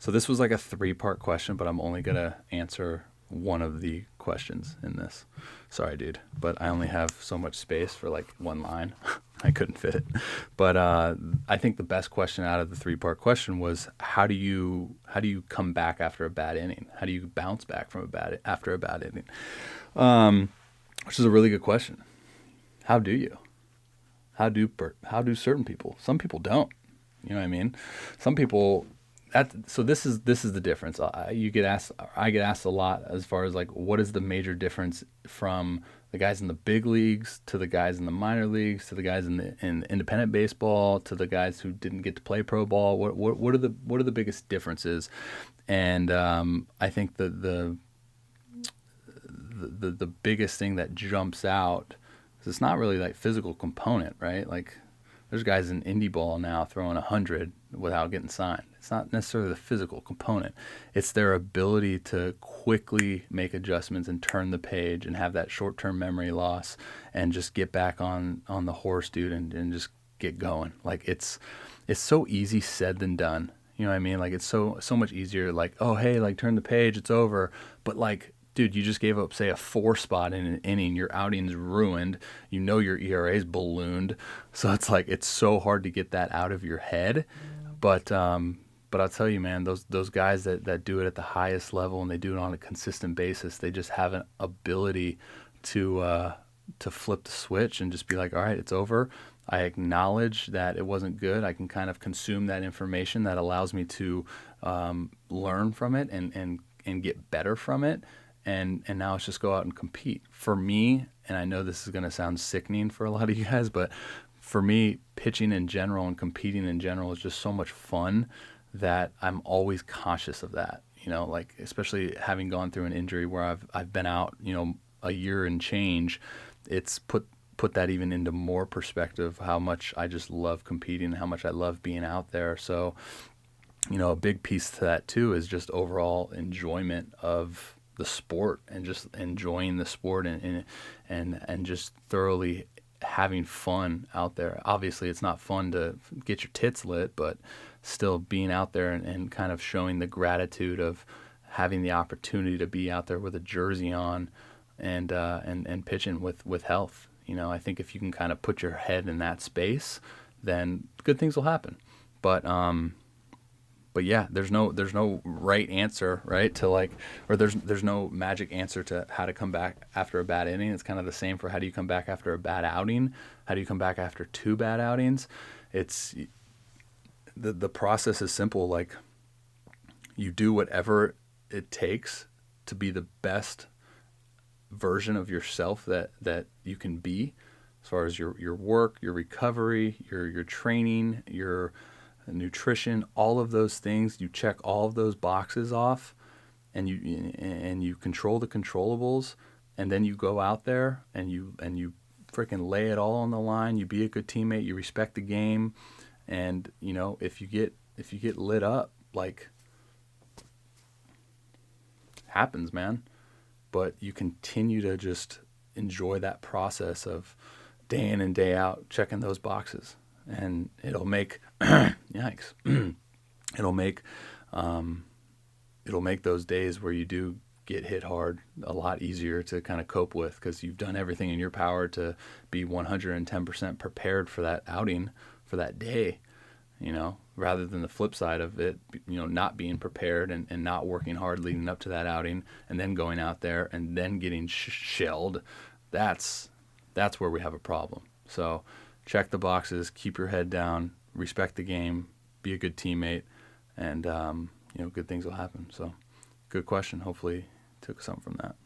So this was like a 3-part question, but I'm only gonna answer one of the questions in this. Sorry, dude, but I only have so much space for like one line. I couldn't fit it. But I think the best question out of the 3-part question was how do you come back after a bad inning? How do you bounce back from after a bad inning? Which is a really good question. How do you? How do certain people? Some people don't. You know what I mean? Some people so this is the difference. I get asked a lot as far as like what is the major difference from the guys in the big leagues to the guys in the minor leagues to the guys in independent baseball to the guys who didn't get to play pro ball. What are the biggest differences? And I think the biggest thing that jumps out is it's not really like physical component, right? Like there's guys in indie ball now throwing 100 without getting signed. It's not necessarily the physical component. It's their ability to quickly make adjustments and turn the page and have that short-term memory loss and just get back on the horse, dude, and just get going. Like it's so easy said than done. You know what I mean? Like it's so much easier. Like, oh hey, like turn the page, it's over. But like, dude, you just gave up, say, a 4 spot in an inning. Your outing's ruined. You know your ERA's ballooned. So it's like it's so hard to get that out of your head. But I'll tell you, man, those guys that do it at the highest level and they do it on a consistent basis, they just have an ability to flip the switch and just be like, all right, it's over. I acknowledge that it wasn't good. I can kind of consume that information that allows me to learn from it and get better from it. And now it's just go out and compete. For me, and I know this is going to sound sickening for a lot of you guys, but for me, pitching in general and competing in general is just so much fun that I'm always conscious of that. You know, like especially having gone through an injury where I've been out, a year and change, it's put that even into more perspective how much I just love competing, how much I love being out there. So, a big piece to that too is just overall enjoyment of the sport and just enjoying the sport and just thoroughly having fun out there. Obviously it's not fun to get your tits lit, but still being out there and kind of showing the gratitude of having the opportunity to be out there with a jersey on and pitching with health. I think if you can kind of put your head in that space, then good things will happen. But yeah, there's no right answer, right? To like, or there's no magic answer to how to come back after a bad inning. It's kind of the same for how do you come back after a bad outing? How do you come back after 2 bad outings? It's the process is simple. Like you do whatever it takes to be the best version of yourself that you can be, as far as your work, your recovery, your training, your nutrition, all of those things. You check all of those boxes off, and you control the controllables, and then you go out there and you freaking lay it all on the line. You be a good teammate. You respect the game, and if you get lit up, like happens, man. But you continue to just enjoy that process of day in and day out checking those boxes, and it'll make yikes it'll make those days where you do get hit hard a lot easier to kind of cope with, because you've done everything in your power to be 110% prepared for that outing, for that day, rather than the flip side of it, not being prepared and not working hard leading up to that outing, and then going out there and then getting shelled. That's where we have a problem. So check the boxes, keep your head down, respect the game, be a good teammate, and good things will happen. So good question. Hopefully took something from that.